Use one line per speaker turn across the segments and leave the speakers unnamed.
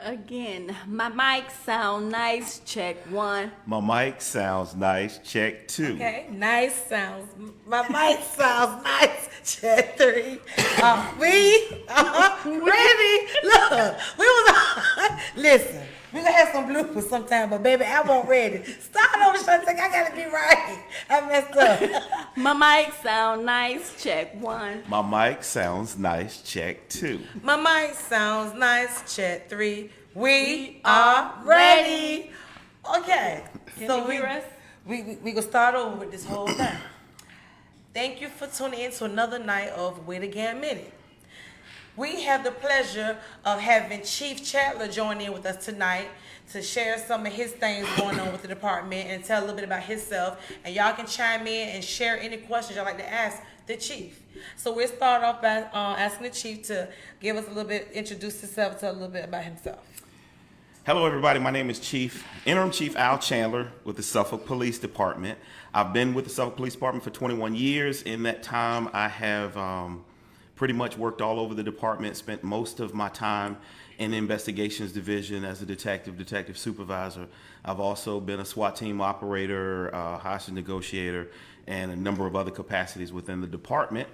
Again, my mic sound nice. Check one.
My mic sounds nice. Check two.
Okay, nice sounds. My mic sounds nice. Check three. We are ready. Look, we was listen. We gonna have some bloopers sometime, but baby, I wasn't ready. Start over, Shantek. I gotta be right. I messed up.
My mic sound nice. Check one.
My mic sounds nice. Check two.
My mic sounds nice. Check three. We are ready. Okay.
Can you hear us?
We gonna start over with this whole thing. Thank you for tuning in to another night of Wait Again Minute. We have the pleasure of having Chief Chandler join in with us tonight to share some of his things going on with the department and tell a little bit about himself. And y'all can chime in and share any questions y'all like to ask the Chief. So we'll start off by asking the Chief to give us a little bit, introduce himself, tell a little bit about himself.
Hello, everybody. My name is Interim Chief Al Chandler with the Suffolk Police Department. I've been with the Suffolk Police Department for 21 years. In that time, I have pretty much worked all over the department, spent most of my time in the investigations division as a detective supervisor. I've also been a SWAT team operator, hostage negotiator, and a number of other capacities within the department.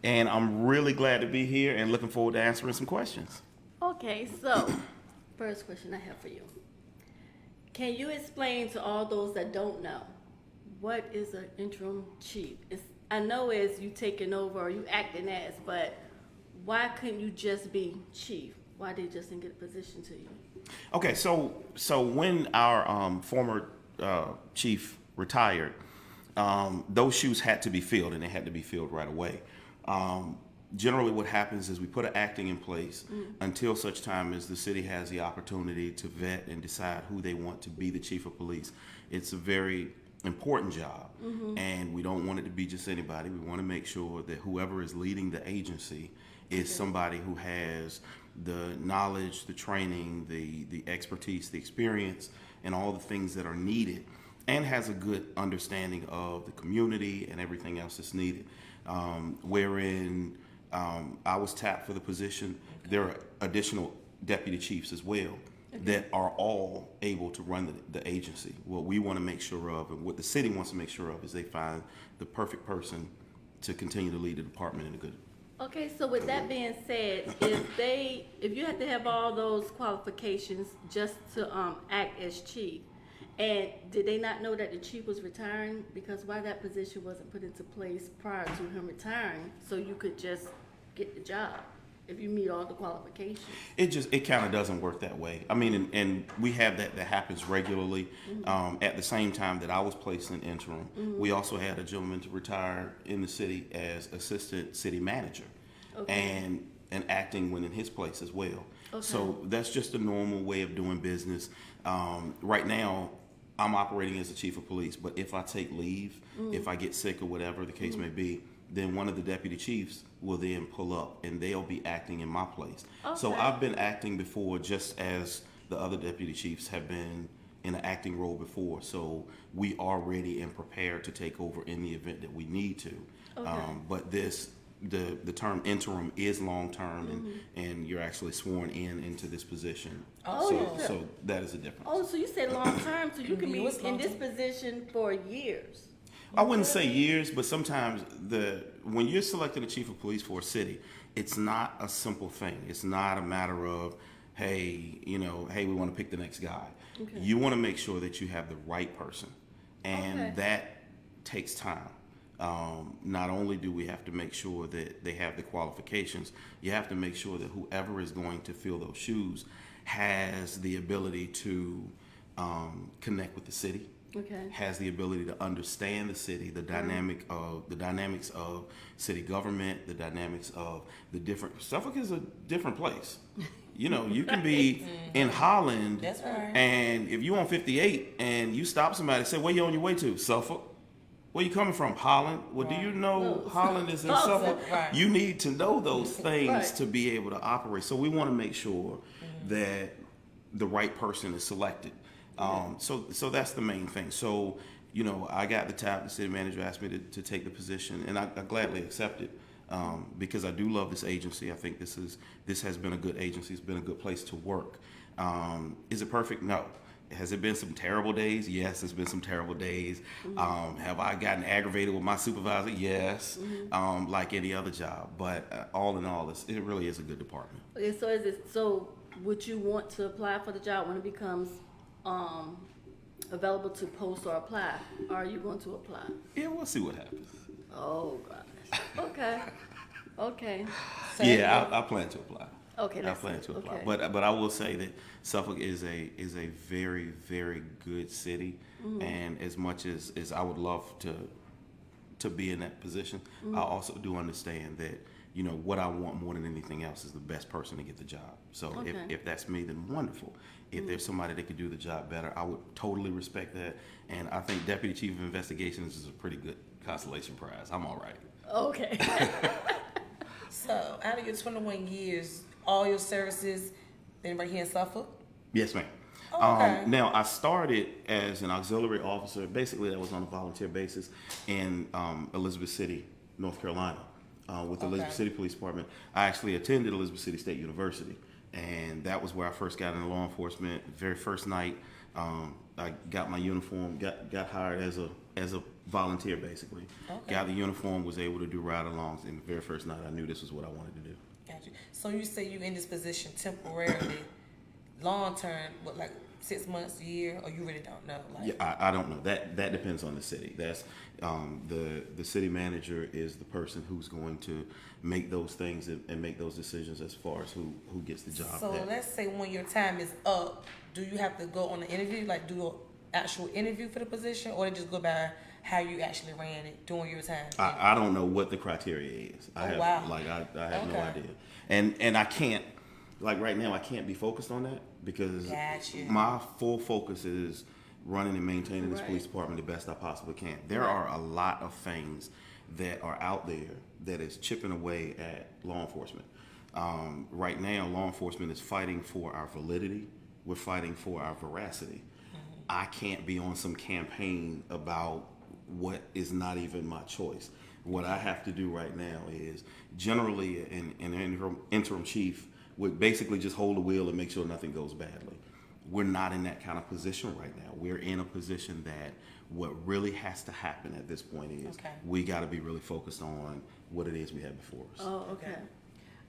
And I'm really glad to be here and looking forward to answering some questions.
Okay, so first question I have for you. Can you explain to all those that don't know, what is an interim chief? I know it's you taking over or you acting as, but why couldn't you just be chief? Why they just didn't get a position to you?
Okay, so when our former chief retired, those shoes had to be filled, and they had to be filled right away. Generally what happens is we put an acting in place until such time as the city has the opportunity to vet and decide who they want to be the chief of police. It's a very important job, and we don't want it to be just anybody. We want to make sure that whoever is leading the agency is somebody who has the knowledge, the training, the expertise, the experience, and all the things that are needed, and has a good understanding of the community and everything else that's needed. Wherein I was tapped for the position, there are additional deputy chiefs as well that are all able to run the agency. What we want to make sure of, and what the city wants to make sure of, is they find the perfect person to continue to lead the department in a good.
Okay, so with that being said, if you had to have all those qualifications just to act as chief, and did they not know that the chief was retiring? Because why that position wasn't put into place prior to him retiring, so you could just get the job if you meet all the qualifications?
It kind of doesn't work that way. I mean, and we have that happens regularly. At the same time that I was placed in interim, we also had a gentleman to retire in the city as assistant city manager, and acting went in his place as well. So that's just a normal way of doing business. Right now, I'm operating as the chief of police, but if I take leave, if I get sick or whatever the case may be, then one of the deputy chiefs will then pull up and they'll be acting in my place. So I've been acting before, just as the other deputy chiefs have been in an acting role before. So we are ready and prepared to take over in the event that we need to. But the term interim is long term, and you're actually sworn into this position. So that is a difference.
Oh, so you said long term, so you can be in this position for years.
I wouldn't say years, but sometimes when you're selecting a chief of police for a city, it's not a simple thing. It's not a matter of, hey, we want to pick the next guy. You want to make sure that you have the right person, and that takes time. Not only do we have to make sure that they have the qualifications, you have to make sure that whoever is going to fill those shoes has the ability to connect with the city. Has the ability to understand the city, the dynamics of city government, the dynamics of the different. Suffolk is a different place. You can be in Holland,
That's right.
and if you on 58 and you stop somebody and say, "Where you on your way to?" Suffolk. Where you coming from? Holland. Well, do you know Holland is in Suffolk?
Right.
You need to know those things to be able to operate. So we want to make sure that the right person is selected. So that's the main thing. So, I got the tap. The city manager asked me to take the position, and I gladly accepted because I do love this agency. I think this has been a good agency. It's been a good place to work. Is it perfect? No. Has it been some terrible days? Yes, there's been some terrible days. Have I gotten aggravated with my supervisor? Yes, like any other job. But all in all, it really is a good department.
Okay, so would you want to apply for the job when it becomes available to post or apply? Are you going to apply?
Yeah, we'll see what happens.
Oh gosh. Okay.
So
Yeah, I plan to apply.
Okay,
I
that's
plan
it.
to apply.
Okay.
But I will say that Suffolk is a very, very good city, and as much as I would love to be in that position, I also do understand that, you know, what I want more than anything else is the best person to get the job. So
Okay.
if that's me, then wonderful. If there's somebody that could do the job better, I would totally respect that. And I think Deputy Chief of Investigations is a pretty good consolation prize. I'm all right.
Okay.
So, out of your 21 years, all your services been right here in Suffolk?
Yes, ma'am.
Okay.
Now, I started as an auxiliary officer. Basically, that was on a volunteer basis in Elizabeth City, North Carolina, with the Elizabeth City Police Department. I actually attended Elizabeth City State University, and that was where I first got into law enforcement. Very first night, I got my uniform, got hired as a volunteer, basically.
Okay.
Got the uniform, was able to do ride-alongs, and the very first night, I knew this was what I wanted to do.
Got you. So you say you in this position temporarily, long term, what, like 6 months, a year, or you really don't know? Like,
Yeah, I don't know. That depends on the city. That's the city manager is the person who's going to make those things and make those decisions as far as who gets the job.
So let's say when your time is up, do you have to go on an interview, like do an actual interview for the position, or just go by how you actually ran it during your time?
I don't know what the criteria is. I have no idea. And I can't, like right now, I can't be focused on that because
Gotcha.
my full focus is running and maintaining this
Right.
police department the best I possibly can. There are a lot of things that are out there that is chipping away at law enforcement. Right now, law enforcement is fighting for our validity. We're fighting for our veracity. I can't be on some campaign about what is not even my choice. What I have to do right now is generally an interim chief would basically just hold the wheel and make sure nothing goes badly. We're not in that kind of position right now. We're in a position that what really has to happen at this point is we got to be really focused on what it is we have before us.
Oh, okay.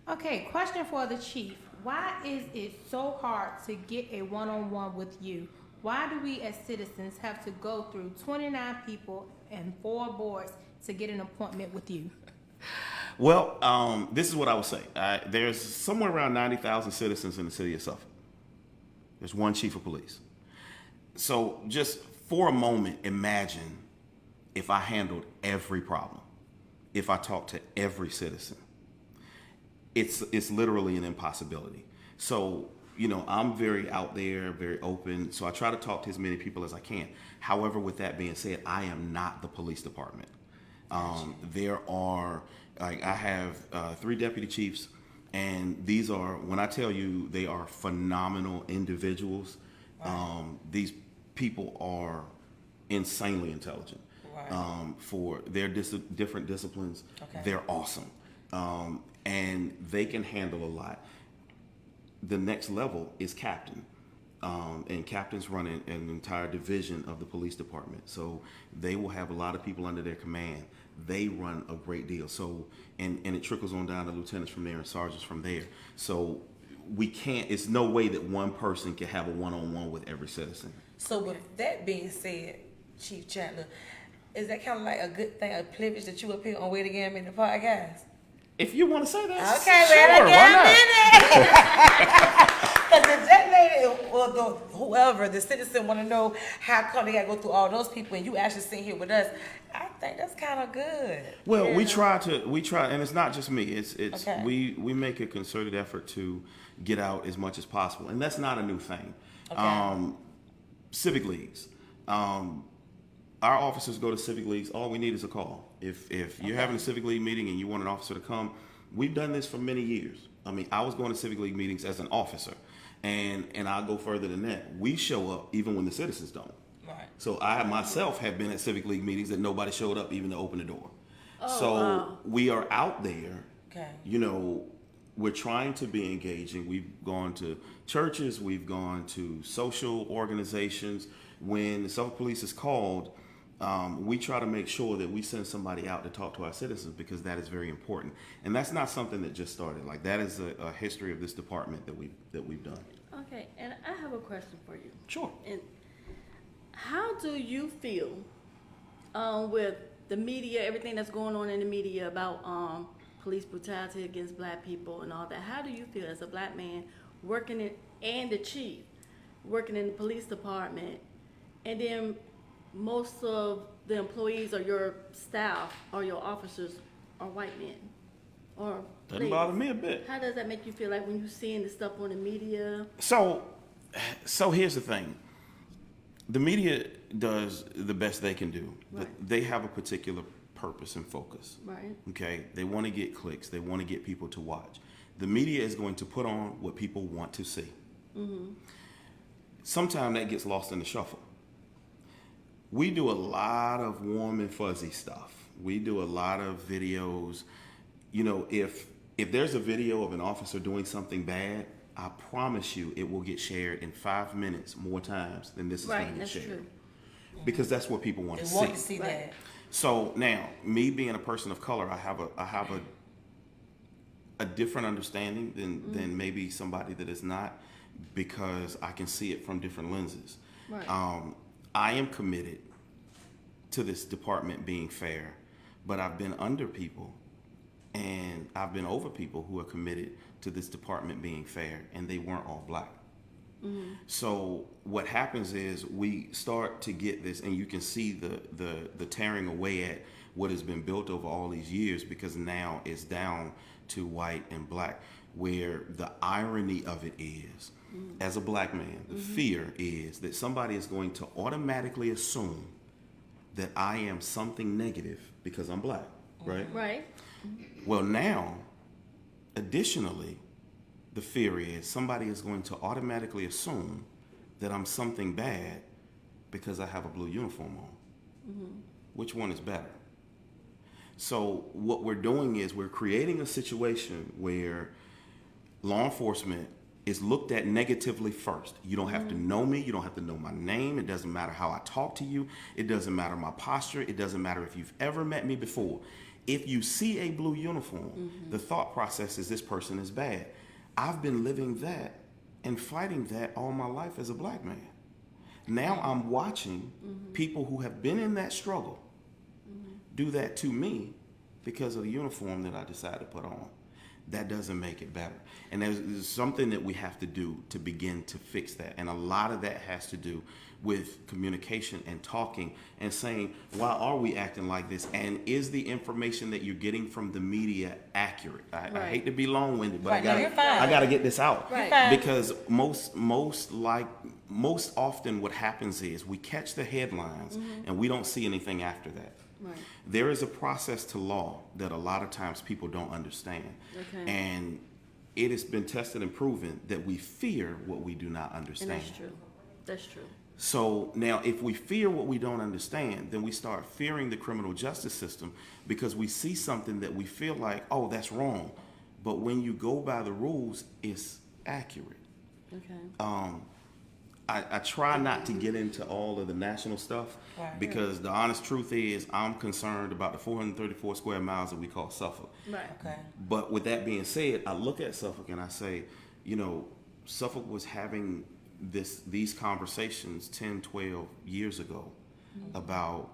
Okay, question for the chief. Why is it so hard to get a one-on-one with you? Why do we as citizens have to go through 29 people and 4 boards to get an appointment with you?
Well, this is what I would say. There's somewhere around 90,000 citizens in the city of Suffolk. There's one chief of police. So just for a moment, imagine if I handled every problem, if I talked to every citizen. It's literally an impossibility. So, you know, I'm very out there, very open. So I try to talk to as many people as I can. However, with that being said, I am not the police department. There are, like, I have 3 deputy chiefs, and these are, when I tell you, they are phenomenal individuals. These people are insanely intelligent. For their different disciplines. They're awesome. And they can handle a lot. The next level is captain. And captains run an entire division of the police department. So they will have a lot of people under their command. They run a great deal. So, and it trickles on down to lieutenants from there and sergeants from there. So we can't, it's no way that one person can have a one-on-one with every citizen.
So with that being said, Chief Chandler, is that kind of like a good thing, a privilege that you appear on Wait Again in the podcast?
If you want to say that,
Okay,
sure,
wait
why not?
Because the young lady, or whoever, the citizen want to know how come they got to go through all those people and you actually sitting here with us. I think that's kind of good.
Well, we try, and it's not just me. It's
Okay.
we make a concerted effort to get out as much as possible, and that's not a new thing. Civic leagues. Our officers go to civic leagues. All we need is a call. If you're having a civic league meeting and you want an officer to come, we've done this for many years. I mean, I was going to civic league meetings as an officer, and I'll go further than that. We show up even when the citizens don't.
Right.
So I myself have been at civic league meetings that nobody showed up even to open the door.
Oh,
so
wow.
we are out there,
Okay.
you know, we're trying to be engaging. We've gone to churches, we've gone to social organizations. When the Suffolk Police is called, we try to make sure that we send somebody out to talk to our citizens, because that is very important. And that's not something that just started. Like, that is a history of this department that we've done.
Okay, and I have a question for you.
Sure.
And how do you feel with the media, everything that's going on in the media about police brutality against black people and all that? How do you feel as a black man working in, and the chief, working in the police department, and then most of the employees or your staff or your officers are white men or
Doesn't bother me a bit.
How does that make you feel, like when you're seeing the stuff on the media?
So here's the thing. The media does the best they can do.
Right.
They have a particular purpose and focus.
Right.
Okay? They want to get clicks. They want to get people to watch. The media is going to put on what people want to see. Mm-hmm. Sometimes that gets lost in the shuffle. We do a lot of warm and fuzzy stuff. We do a lot of videos. You know, if there's a video of an officer doing something bad, I promise you it will get shared in 5 minutes more times than this is going to get shared.
True.
Because that's what people want to see.
They want to see
Right.
that.
So now, me being a person of color, I have a different understanding than maybe somebody that is not, because I can see it from different lenses.
Right.
I am committed to this department being fair, but I've been under people and I've been over people who are committed to this department being fair, and they weren't all black. Mm-hmm. So what happens is we start to get this, and you can see the tearing away at what has been built over all these years, because now it's down to white and black, where the irony of it is, as a black man, the fear is that somebody is going to automatically assume that I am something negative because I'm black, right?
Right.
Well, now, additionally, the fear is somebody is going to automatically assume that I'm something bad because I have a blue uniform on. Mm-hmm. Which one is better? So what we're doing is we're creating a situation where law enforcement is looked at negatively first. You don't have to know me. You don't have to know my name. It doesn't matter how I talk to you. It doesn't matter my posture. It doesn't matter if you've ever met me before. If you see a blue uniform, the thought process is this person is bad. I've been living that and fighting that all my life as a black man. Now I'm watching people who have been in that struggle do that to me because of the uniform that I decided to put on. That doesn't make it better. And there's something that we have to do to begin to fix that. And a lot of that has to do with communication and talking and saying, why are we acting like this? And is the information that you're getting from the media accurate? I hate to be long-winded, but
Right, no, you're fine.
I gotta get this out.
Right.
You're fine.
Because most often what happens is we catch the headlines and we don't see anything after that.
Right.
There is a process to law that a lot of times people don't understand.
Okay.
And it has been tested and proven that we fear what we do not
And
understand.
that's true. That's true.
So now if we fear what we don't understand, then we start fearing the criminal justice system, because we see something that we feel like, oh, that's wrong. But when you go by the rules, it's accurate.
Okay.
I try not to get into all of the national stuff,
Right.
because the honest truth is I'm concerned about the 434 square miles that we call Suffolk.
Right.
Okay.
But with that being said, I look at Suffolk and I say, you know, Suffolk was having these conversations 10, 12 years ago about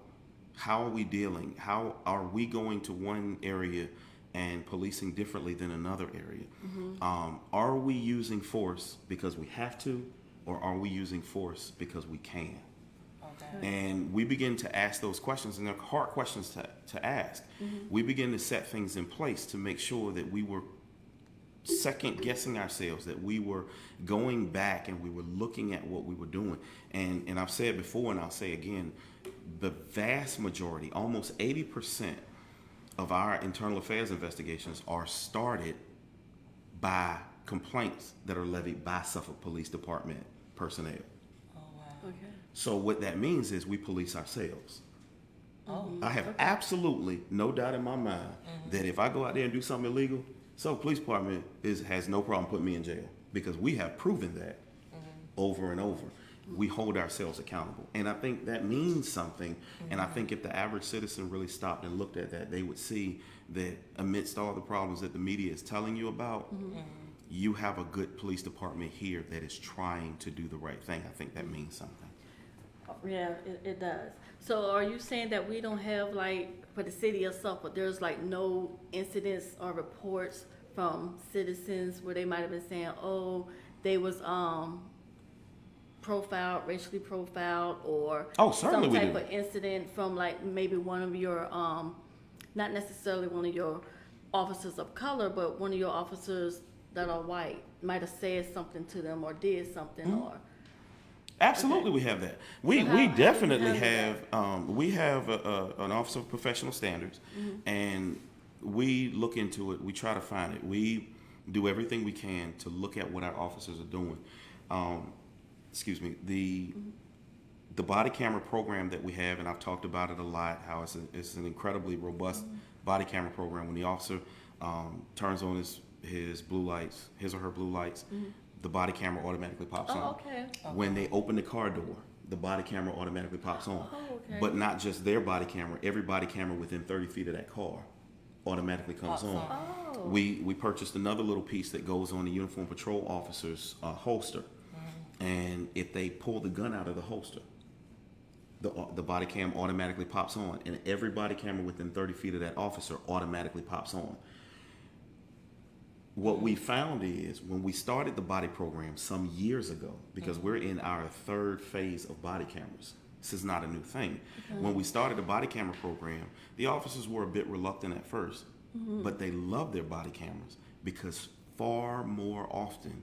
how are we dealing, how are we going to one area and policing differently than another area. Are we using force because we have to, or are we using force because we can?
Okay.
And we begin to ask those questions, and they're hard questions to ask. We begin to set things in place to make sure that we were second guessing ourselves, that we were going back and we were looking at what we were doing. And I've said before, and I'll say again, the vast majority, almost 80% of our internal affairs investigations are started by complaints that are levied by Suffolk Police Department personnel.
Oh, wow.
Okay.
So what that means is we police ourselves.
Oh.
I have absolutely no doubt in my mind that if I go out there and do something illegal, So police department has no problem putting me in jail because we have proven that over and over. We hold ourselves accountable. And I think that means something. And I think if the average citizen really stopped and looked at that, they would see that amidst all the problems that the media is telling you about, you have a good police department here that is trying to do the right thing. I think that means something.
Yeah, it does. So are you saying that we don't have, like, for the city of Suffolk, there's like no incidents or reports from citizens where they might have been saying, oh, they was profiled, racially profiled, or
Certainly
some
we
type
do.
of incident from like maybe one of your not necessarily one of your officers of color, but one of your officers that are white might have said something to them or did something or
Absolutely, we have that. We
So how
definitely
do you handle
have we have an Office of Professional Standards, and we look into it. We try to find it. We do everything we can to look at what our officers are doing. Excuse me. The body camera program that we have, and I've talked about it a lot. How it's an incredibly robust body camera program. When the officer turns on his blue lights, his or her blue lights. The body camera automatically pops on.
okay.
When they open the car door, the body camera automatically pops on.
Okay.
But not just their body camera, every body camera within 30 feet of that car automatically comes on.
Oh.
We purchased another little piece that goes on the uniform patrol officer's holster. And if they pull the gun out of the holster, the body cam automatically pops on. And every body camera within 30 feet of that officer automatically pops on. What we found is when we started the body program some years ago, because we're in our third phase of body cameras. This is not a new thing. When we started the body camera program, the officers were a bit reluctant at first, but they love their body cameras because far more often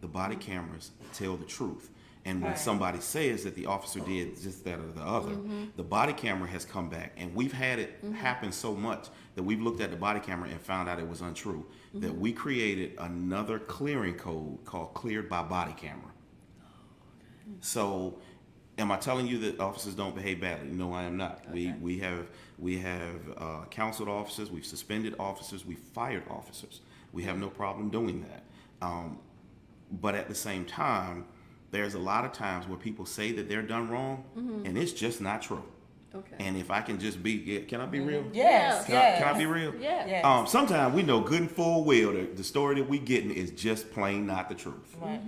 the body cameras tell the truth. And when somebody says that the officer did just that or the other, the body camera has come back. And we've had it happen so much that we've looked at the body camera and found out it was untrue. That we created another clearing code called Cleared by Body Camera. So, am I telling you that officers don't behave badly? No, I am not.
Okay.
We have counseled officers, we've suspended officers, we've fired officers. We have no problem doing that. But at the same time, there's a lot of times where people say that they're done wrong, and it's just not true.
Okay.
And if I can just be, can I be real?
Yes,
Can
yes.
I be real?
Yeah.
Yes.
Sometimes we know good and full well the story that we getting is just plain not the truth.
Right.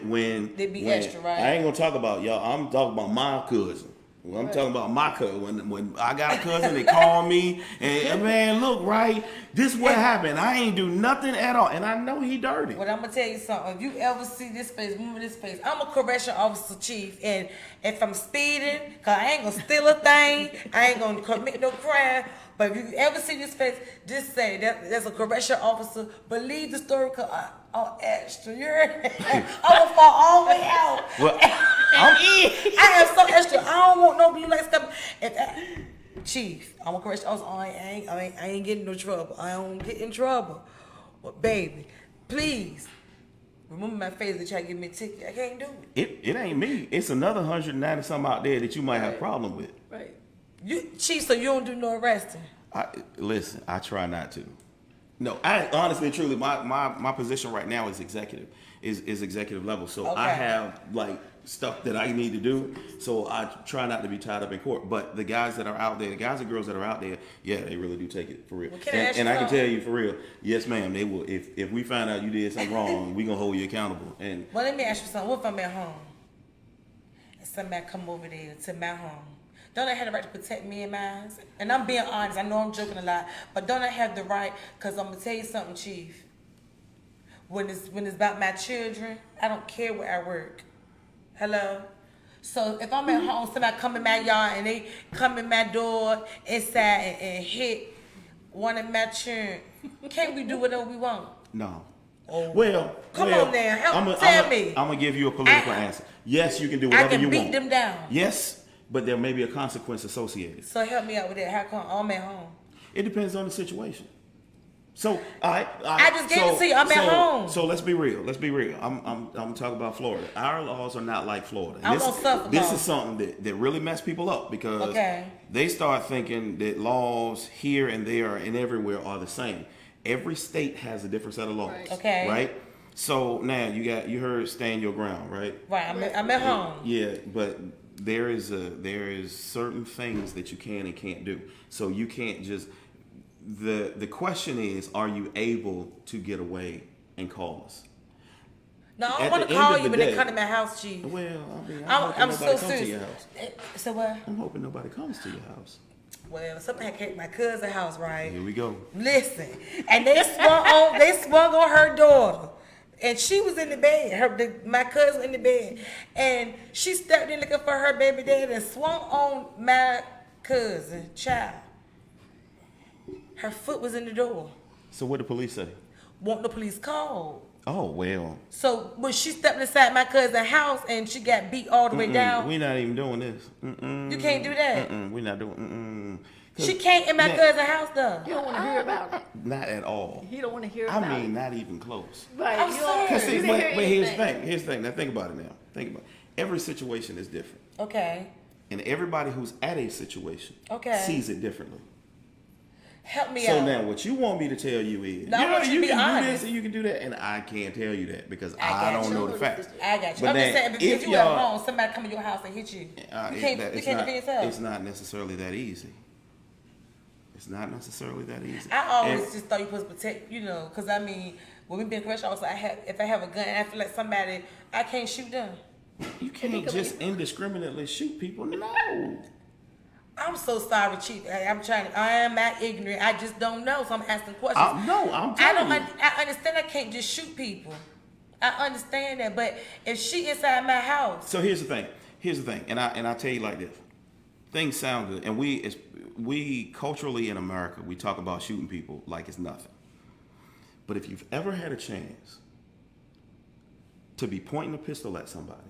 When
They be extra, right?
I ain't gonna talk about y'all. I'm talking about my cousin. Well, I'm talking about my cousin. When I got a cousin, they call me and man, look, right, this what happened. I ain't do nothing at all, and I know he dirty.
But I'm gonna tell you something. If you ever see this face, remember this face. I'm a correction officer, chief, and if I'm speeding, cause I ain't gonna steal a thing, I ain't gonna commit no crime. But if you ever see this face, just say that there's a correction officer. Believe the story, cause I'm extra. You heard me? I'm gonna fall all the way out.
Well,
I am so extra. I don't want no blue lights coming. Chief, I'm a correction officer. I ain't getting no trouble. I don't get in trouble. But baby, please remember my face that try to give me a ticket. I can't do it.
it ain't me. It's another 190 something out there that you might have a problem with.
Right.
Chief, so you don't do no arresting.
Listen, I try not to. No, I honestly and truly, my position right now is executive, is executive level. So I
Okay.
have like stuff that I need to do. So I try not to be tied up in court. But the guys that are out there, the guys and girls that are out there, yeah, they really do take it for real.
Well, can I ask
And
you
I can
something?
tell you for real, yes, ma'am, they will. If we find out you did something wrong, we gonna hold you accountable. And
Well, let me ask you something. What if I'm at home and somebody come over there to my home? Don't I have the right to protect me and mine? And I'm being honest. I know I'm joking a lot, but don't I have the right? Because I'm gonna tell you something, Chief. When it's about my children, I don't care where I work. Hello. So if I'm at home, somebody come in my yard and they come in my door inside and hit one of my children, can't we do whatever we want?
no.
Oh.
Well,
Come on now, tell me.
I'm gonna give you a political answer. Yes, you can do whatever
I can
you
beat
want.
them down.
Yes, but there may be a consequence associated.
So help me out with that. How come I'm at home?
It depends on the situation. So I
just gave it to you. I'm at home.
So let's be real. Let's be real. I'm talking about Florida. Our laws are not like Florida. And
I won't suffer
this
long.
is something that really mess people up because
Okay.
they start thinking that laws here and there and everywhere are the same. Every state has a different set of laws.
Right.
Okay.
Right? So now you heard stand your ground, right?
Right. I'm at home.
Yeah, but there is certain things that you can and can't do. So you can't just the question is, are you able to get away and call us?
No, I
At
don't want
the
to
end
call
of
you
the
when they
day-
come to my house, Chief.
Well, I mean,
I'm
hoping
so
nobody comes to
serious.
your house.
So what?
I'm hoping nobody comes to your house.
Well, something came to my cousin's house, right?
Here we go.
Listen, and they swung on her daughter, and she was in the bed. My cousin in the bed, and she stepped in looking for her baby dad and swung on my cousin child. Her foot was in the door.
So what did the police say?
Want the police called.
Oh well.
So when she stepped inside my cousin's house and she got beat all the way down,
We're not even doing this.
you can't do that.
We're not doing.
She can't in my cousin's house though.
You don't want to hear about it.
Not at all.
He don't want to hear
I
about it.
mean, not even close.
Right.
I'm
you don't-
serious.
See,
you
but
didn't hear
here's the
anything.
thing. Here's the thing. Now think about it. Now think about it. Every situation is different,
Okay,
and everybody who's at a situation
Okay.
sees it differently.
help me
So
out.
now, what you want me to tell you is,
No, I want you to be
can do
honest.
this and you can do that, and I can't tell you that because
I
I
got
don't
you.
know the facts.
I got you.
But
I'm just
then,
saying, if you at
y'all-
home, somebody come to your house and hit you. You can't
it's
defend yourself.
It's not necessarily that easy. It's not necessarily that easy.
I always
And-
just thought you supposed to protect, because I mean, when we been correctional officer, if I have a gun, I feel like somebody, I can't shoot them.
You can't just indiscriminately shoot people. No.
I'm so sorry, Chief. I am not ignorant. I just don't know, so I'm asking questions.
No, I'm telling you.
I understand I can't just shoot people. I understand that, but if she inside my house,
So here's the thing, and I tell you like this. Things sound good, and we culturally in America, we talk about shooting people like it's nothing. But if you've ever had a chance to be pointing a pistol at somebody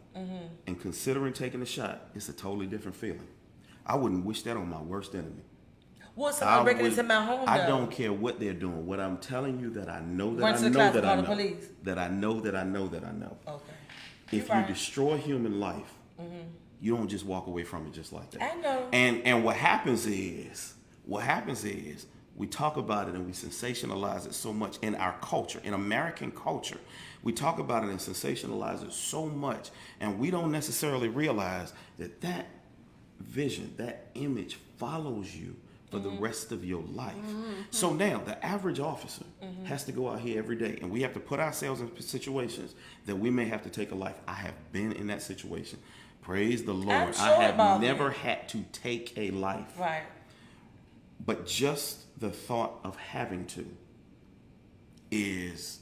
and considering taking a shot, it's a totally different feeling. I wouldn't wish that on my worst enemy.
what's someone breaking
would-
into my home?
I
though?
don't care what they're doing. What I'm telling you that I know that
Run
I
to the
know
closet,
that I
call the
know.
police.
That I know that I know that I know.
Okay.
If
You're
you
right.
destroy human life, you don't just walk away from it just like that.
I know.
And what happens is we talk about it and we sensationalize it so much in our culture, in American culture. We talk about it and sensationalize it so much, and we don't necessarily realize that vision, that image follows you for the rest of your life. So now the average officer has to go out here every day, and we have to put ourselves in situations that we may have to take a life. I have been in that situation. Praise the Lord.
I'm sure
I have
about
never
it.
had to take a life.
Right.
But just the thought of having to is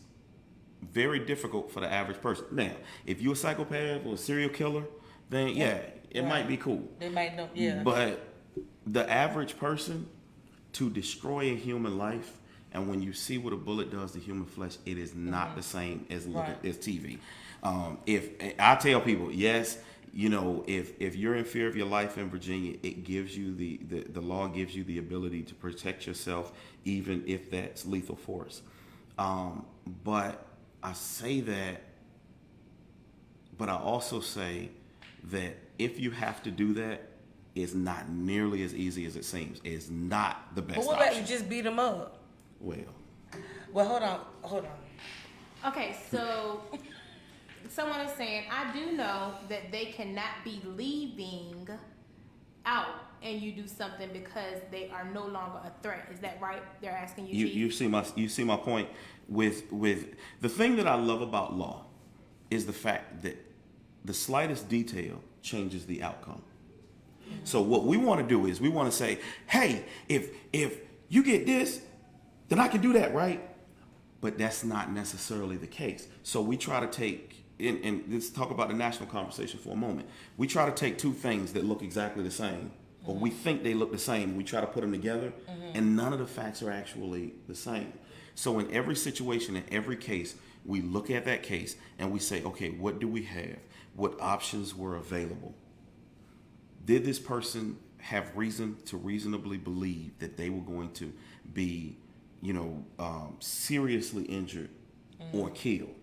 very difficult for the average person. Now, if you're a psychopath or a serial killer, then yeah, it might be cool.
They might know. Yeah.
But the average person, to destroy a human life, and when you see what a bullet does to human flesh, it is not the same as looking
Right.
as TV. If I tell people, yes, if you're in fear of your life in Virginia, it gives you the law gives you the ability to protect yourself, even if that's lethal force. But I say that, but I also say that if you have to do that, it's not nearly as easy as it seems. It's not the best
But what about
option.
you just beat them up?
Well,
Well, hold on.
Okay, so someone is saying, I do know that they cannot be leaving out and you do something because they are no longer a threat. Is that right? They're asking you, Chief?
you see my point with the thing that I love about law is the fact that the slightest detail changes the outcome. So what we want to do is we want to say, hey, if you get this, then I can do that, right? But that's not necessarily the case. So we try to take, and let's talk about the national conversation for a moment. We try to take two things that look exactly the same, or we think they look the same. We try to put them together, and none of the facts are actually the same. So in every situation, in every case, we look at that case and we say, okay, what do we have? What options were available? Did this person have reason to reasonably believe that they were going to be, seriously injured or killed?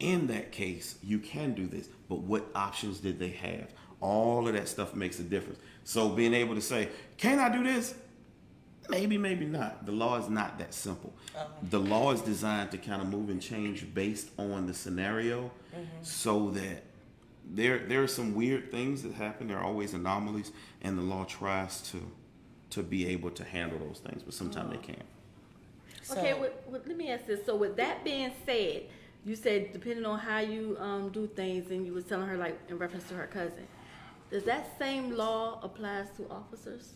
In that case, you can do this, but what options did they have? All of that stuff makes a difference. So being able to say, can I do this? Maybe, maybe not. The law is not that simple. The law is designed to kind of move and change based on the scenario, so that there are some weird things that happen. There are always anomalies, and the law tries to be able to handle those things, but sometimes they can't.
Okay, let me ask this. So with that being said, you said depending on how you do things, and you were telling her like in reference to her cousin, does that same law applies to officers?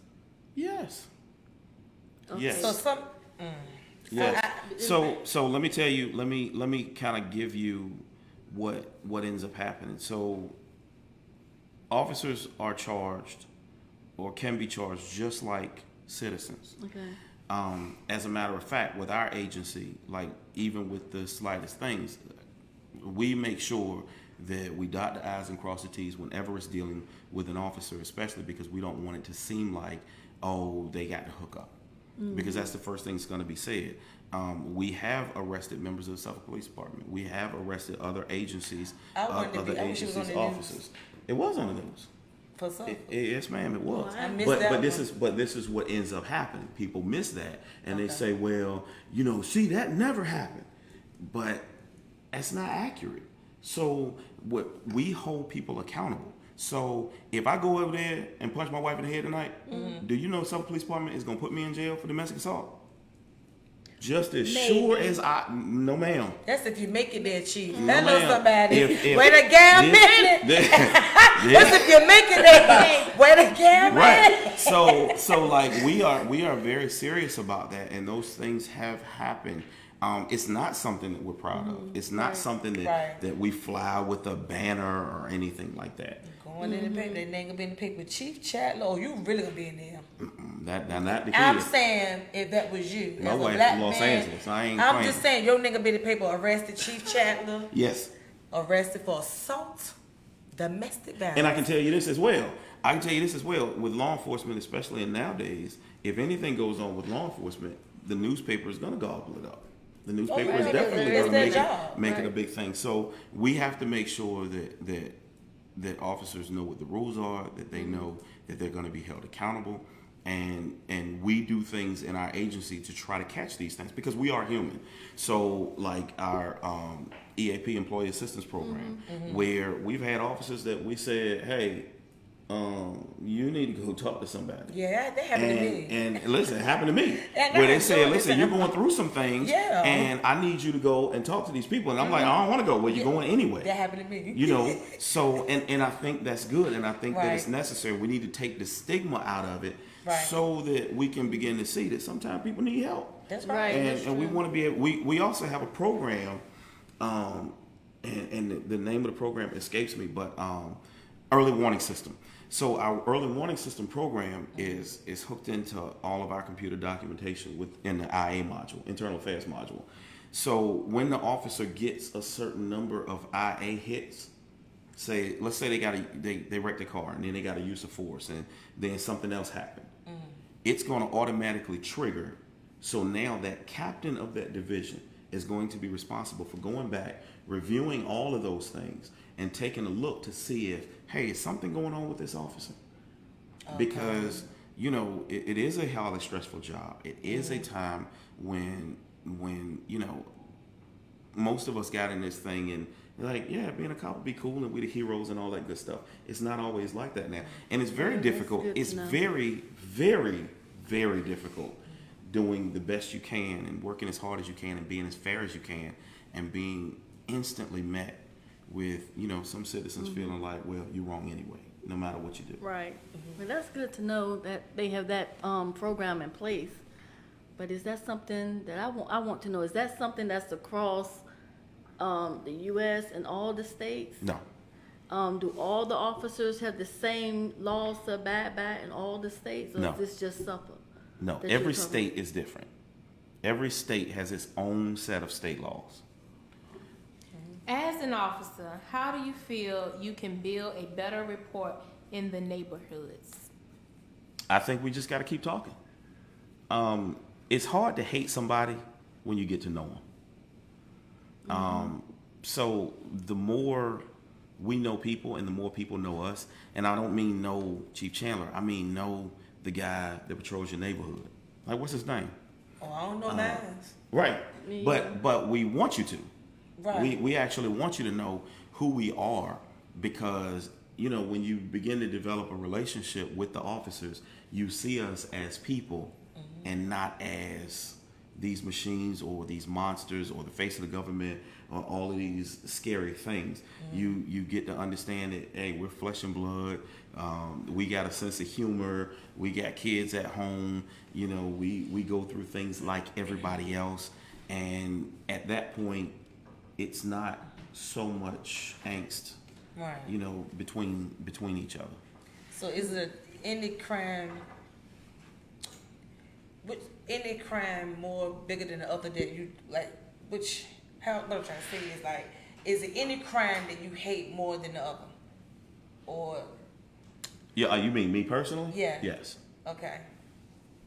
Yes.
Okay.
Yes.
So some.
Yes. So let me tell you. Let me kind of give you what ends up happening. So officers are charged, or can be charged, just like citizens.
Okay.
As a matter of fact, with our agency, like even with the slightest things, we make sure that we dot the I's and cross the T's whenever it's dealing with an officer, especially because we don't want it to seem like, oh, they got to hook up. Because that's the first thing that's going to be said. We have arrested members of the Suffolk Police Department. We have arrested other agencies, other agencies' officers. It was on the news.
For some.
Yes, ma'am, it was.
I missed
But
that
this is what ends up happening. People miss that, and they say, well, see, that never happened. But that's not accurate. So we hold people accountable. So if I go over there and punch my wife in the head tonight, do you know Suffolk Police Department is going to put me in jail for domestic assault? Just as sure as no ma'am.
That's if you make it there, Chief.
No,
I know
ma'am.
somebody.
If-
Wait a damn minute. That's if you make it there. Wait a damn minute.
Right. So like we are very serious about that, and those things have happened. It's not something that we're proud of. It's not something that we fly with a banner or anything like that.
Going in the paper, they ain't gonna be in the paper. Chief Chandler, oh, you really gonna be in there?
That not the
I'm
case.
saying if that was you,
My
as a
wife
black
from Los
man,
Angeles. I ain't
I'm
playing.
just saying your nigga be in the paper arrested Chief Chandler,
Yes.
arrested for assault, domestic violence.
And I can tell you this as well. With law enforcement, especially in nowadays, if anything goes on with law enforcement, the newspaper is going to gobble it up. The newspaper is
right.
definitely
It's
going to
their
make
job.
it a big thing. So we have to make sure that officers know what the rules are, that they know that they're going to be held accountable, and we do things in our agency to try to catch these things because we are human. So like our EAP, Employee Assistance Program, where we've had officers that we said, hey, you need to go talk to somebody.
Yeah, that happened to me.
And listen, it happened to me.
And
Where
I
they said,
enjoyed
listen,
it.
you're going through some things,
Yeah.
and I need you to go and talk to these people. And I'm like, I don't want to go. Well, you're going anyway.
That happened to me.
So, and I think that's good, and I think that it's
Right.
necessary. We need to take the stigma out of it
Right.
so that we can begin to see that sometimes people need help.
That's
Right.
right.
And we want to be able, we also have a program, and the name of the program escapes me, but early warning system. So our early warning system program is hooked into all of our computer documentation within the IA module, internal affairs module. So when the officer gets a certain number of IA hits, let's say they wrecked a car and then they got a use of force and then something else happened, it's going to automatically trigger. So now that captain of that division is going to be responsible for going back, reviewing all of those things, and taking a look to see if, hey, is something going on with this officer? Because, it is a highly stressful job. It is a time when most of us got in this thing and like, yeah, being a cop would be cool and we the heroes and all that good stuff. It's not always like that now. And it's very difficult.
good to
It's
know.
very, very, very difficult doing the best you can and working as hard as you can and being as fair as you can and being instantly met with, some citizens feeling like, well, you're wrong anyway, no matter what you do.
Right. Well, that's good to know that they have that program in place. But is that something that I want to know? Is that something that's across the U.S. and all the states?
No.
Do all the officers have the same laws to abide by in all the states, or
No.
is this just Suffolk?
No,
that
every
you're covering?
state is different. Every state has its own set of state laws.
As an officer, how do you feel you can build a better rapport in the neighborhoods?
I think we just got to keep talking. It's hard to hate somebody when you get to know them. So the more we know people and the more people know us, and I don't mean know Chief Chandler, I mean know the guy that patrols your neighborhood. Like, what's his name?
Oh, I don't know names.
Right.
Me
But we want you to.
Right.
We actually want you to know who we are, because when you begin to develop a relationship with the officers, you see us as people and not as these machines or these monsters or the face of the government or all of these scary things. You get to understand that, hey, we're flesh and blood. We got a sense of humor. We got kids at home. We go through things like everybody else. And at that point, it's not so much angst,
Right.
between each other.
So is it any crime? Which any crime more bigger than the other that you like? What I'm trying to say is like, is it any crime that you hate more than the other, or?
Yeah, you mean me personally?
Yeah.
Yes.
Okay.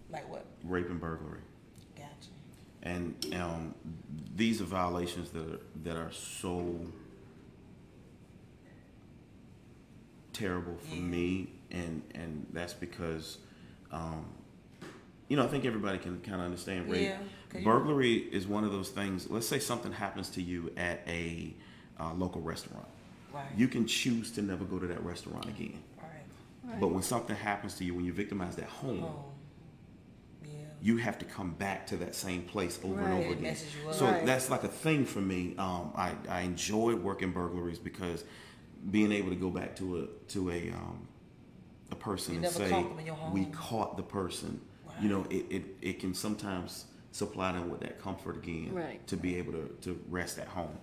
Like what?
Rape and burglary.
Gotcha.
And these are violations that are so terrible for me, and that's because I think everybody can kind of understand rape.
Yeah,
Burglary is one of those things. Let's say something happens to you at a local restaurant.
Right.
You can choose to never go to that restaurant again.
Right.
But when something happens to you, when you're victimized at home,
Yeah.
you have to come back to that same place over and
Right.
over
It
again.
messes you up.
So
Right.
that's like a thing for me. I enjoy working burglaries because being able to go back to a person
You
and
never
say,
caught them in your home.
we caught the person.
Right.
It can sometimes supply them with that comfort again,
Right.
to be able to rest at home.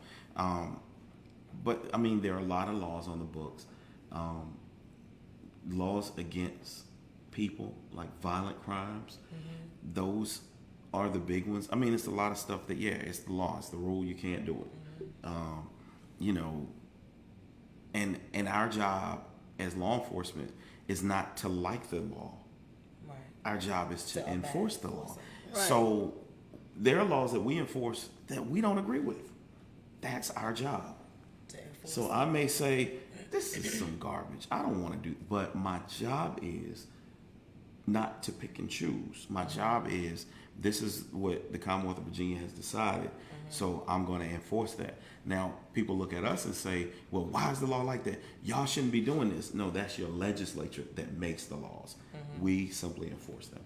But I mean, there are a lot of laws on the books. Laws against people, like violent crimes. Those are the big ones. I mean, it's a lot of stuff that, it's the law, it's the rule, you can't do it. And our job as law enforcement is not to like the law.
Right.
Our job is to enforce the law.
Right.
So there are laws that we enforce that we don't agree with. That's our job.
To enforce
So I may say, this is some garbage, I don't want to do, but my job is not to pick and choose. My job is, this is what the Commonwealth of Virginia has decided, so I'm going to enforce that. Now, people look at us and say, well, why is the law like that? Y'all shouldn't be doing this. No, that's your legislature that makes the laws. We simply enforce them.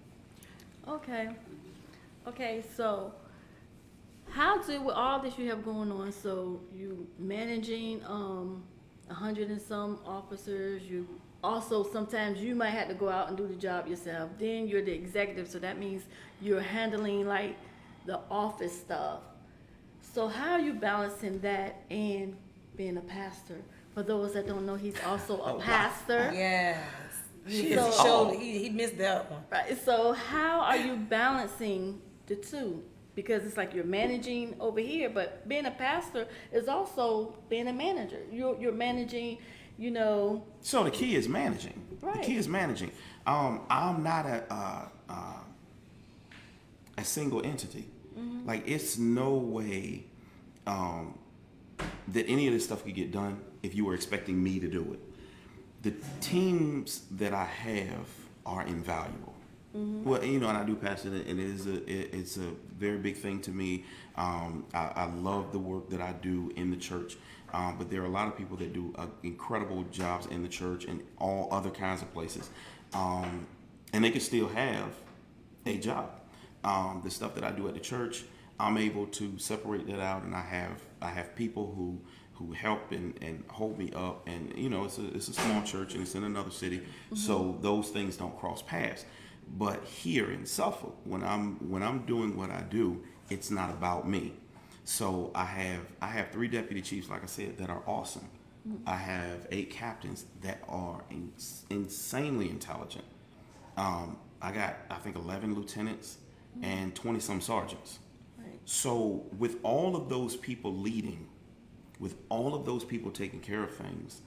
Okay, so how do, with all this you have going on, so you managing 100 and some officers, you also sometimes you might have to go out and do the job yourself, then you're the executive, so that means you're handling like the office stuff. So how are you balancing that and being a pastor? For those that don't know, he's also a pastor.
Yes. He
So-
showed he missed that one.
Right. So how are you balancing the two? Because it's like you're managing over here, but being a pastor is also being a manager. You're managing,
So the key is managing.
Right.
The key is managing. I'm not a single entity. Like, it's no way that any of this stuff could get done if you were expecting me to do it. The teams that I have are invaluable. Well, and I do pastor, and it's a very big thing to me. I love the work that I do in the church, but there are a lot of people that do incredible jobs in the church and all other kinds of places, and they can still have a job. The stuff that I do at the church, I'm able to separate that out, and I have people who help and hold me up, and it's a small church and it's in another city, so those things don't cross paths. But here in Suffolk, when I'm doing what I do, it's not about me. So I have 3 deputy chiefs, like I said, that are awesome. I have 8 captains that are insanely intelligent. I got, I think, 11 lieutenants and 20 some sergeants.
Right.
So with all of those people leading, with all of those people taking care of things,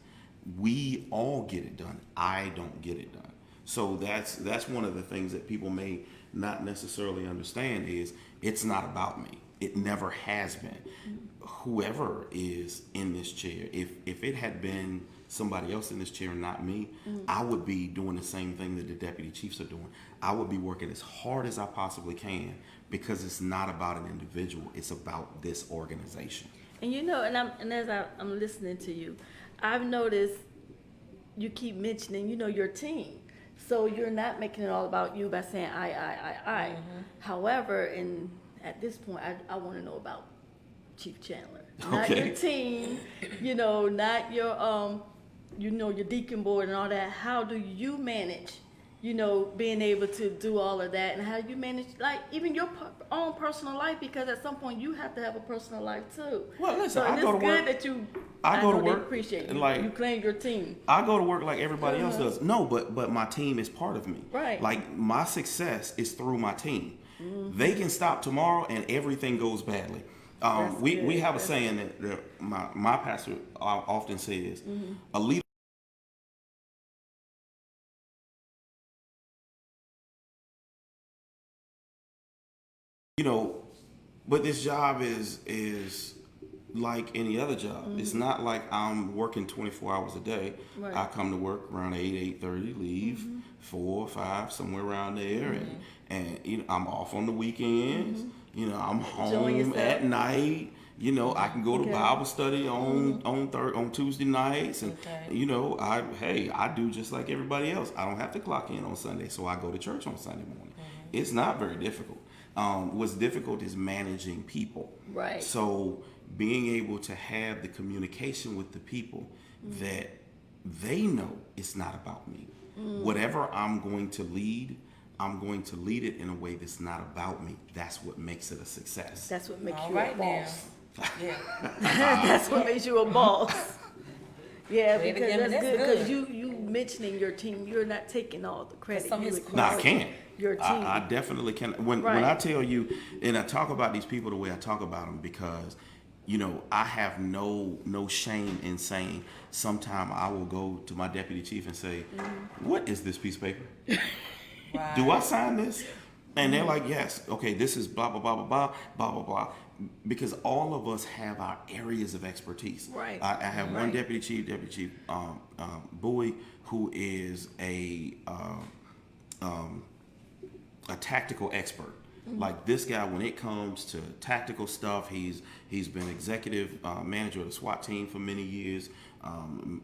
we all get it done. I don't get it done. So that's one of the things that people may not necessarily understand is it's not about me. It never has been. Whoever is in this chair, if it had been somebody else in this chair and not me, I would be doing the same thing that the deputy chiefs are doing. I would be working as hard as I possibly can, because it's not about an individual, it's about this organization.
And you know, and as I'm listening to you, I've noticed you keep mentioning, you know, your team. So you're not making it all about you by saying I. However, and at this point, I want to know about Chief Chandler, not
Okay.
your team. You know, not your you know, your deacon board and all that. How do you manage? You know, being able to do all of that, and how do you manage, like, even your own personal life? Because at some point you have to have a personal life too.
Well, listen,
so
I go to
it's
work.
good that you.
I go to
know they
work,
appreciate you.
and, like,
you claim your team.
I go to work like everybody else does. No, but my team is part of me.
Right.
Like, my success is through my team. They can stop tomorrow and everything goes badly. We
good.
have a saying that my pastor often says, a leader. You know, but this job is like any other job. It's not like I'm working 24 hours a day.
Right.
I come to work around 8:30, leave 4 or 5, somewhere around there, and you know, I'm off on the weekends. You know, I'm home
yourself.
at night. You know, I can go to
Okay.
Bible study on Tuesday nights, and
Okay.
you know, I do just like everybody else. I don't have to clock in on Sunday, so I go to church on Sunday morning. It's not very difficult. What's difficult is managing people.
Right.
So being able to have the communication with the people that they know it's not about me. Whatever I'm going to lead, I'm going to lead it in a way that's not about me. That's what makes it a success.
That's what makes
All
you
right
a
now.
boss.
Yeah.
That's what makes you a boss. Yeah,
Wait
because
again,
that's
that's
good. Because
good.
you mentioning your team, you're not taking all the credit.
some
You
of his
No, I
acknowledge
can't.
Your team.
I definitely can. When
Right.
I tell you, and I talk about these people the way I talk about them, because, you know, I have no shame in saying, sometime I will go to my deputy chief and say, "What is this piece of paper?
Right.
Do I sign this?" And they're like, "Yes, okay, this is blah, blah, blah, blah, blah, blah, blah, blah." Because all of us have our areas of expertise.
Right.
I have one
Right.
Deputy Chief Bowie, who is a tactical expert. Like, this guy, when it comes to tactical stuff, he's been executive manager of the SWAT team for many years, an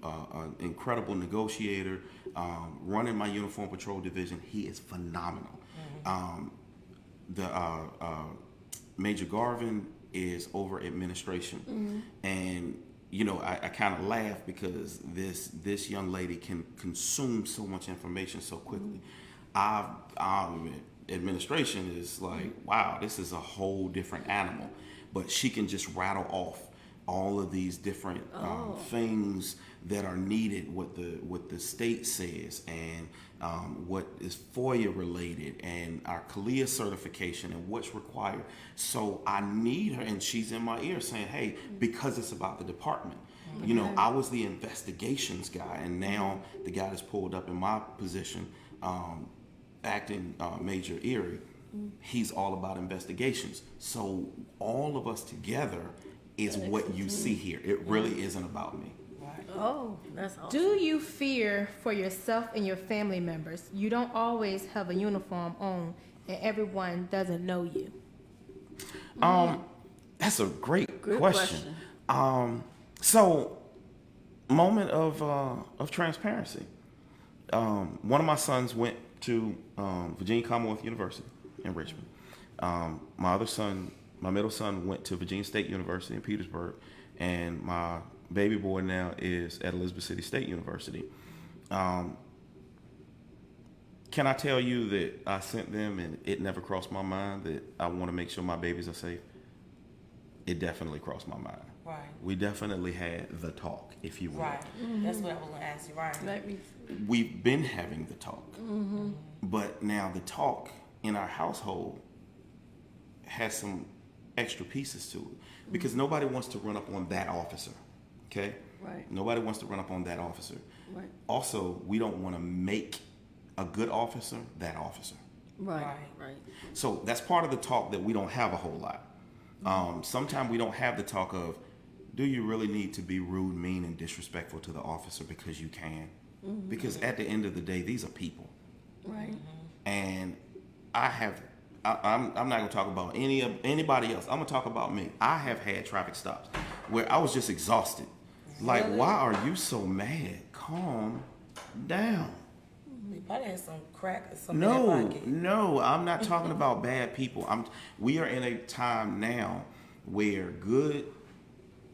incredible negotiator, running my uniform patrol division. He is phenomenal. Major Garvin is over administration, and you know, I kind of laugh because this young lady can consume so much information so quickly. Administration is like, wow, this is a whole different animal, but she can just rattle off all of these different things that are needed, what the state says, and what is FOIA related, and our CALIA certification, and what's required. So I need her, and she's in my ear saying, "Hey," because it's about the department. You know, I was the investigations guy, and now the guy that's pulled up in my position, acting Major Erie, he's all about investigations. So all of us together is what you see here. It really isn't about me.
Oh, that's awesome.
Do you fear for yourself and your family members? You don't always have a uniform on, and everyone doesn't know you.
That's a great
Good
question. So, moment of transparency. One of my sons went to Virginia Commonwealth University in Richmond. My middle son went to Virginia State University in Petersburg, and my baby boy now is at Elizabeth City State University. Can I tell you that I sent them, and it never crossed my mind that I want to make sure my babies are safe? It definitely crossed my mind.
Right.
We definitely had the talk, if you will.
Right. That's what I was gonna ask you. Right.
Let me.
We've been having the talk, but now the talk in our household has some extra pieces to it, because nobody wants to run up on that officer. Okay.
Right.
Nobody wants to run up on that officer.
Right.
Also, we don't want to make a good officer that officer.
Right.
Right.
Right.
So that's part of the talk that we don't have a whole lot. Sometimes we don't have the talk of, do you really need to be rude, mean, and disrespectful to the officer because you can? Because at the end of the day, these are people.
Right.
And I'm not gonna talk about anybody else. I'm gonna talk about me. I have had traffic stops where I was just exhausted. Like,
Really?
why are you so mad? Calm down.
You probably had some crack or something in that pocket.
No, I'm not talking about bad people. We are in a time now where good,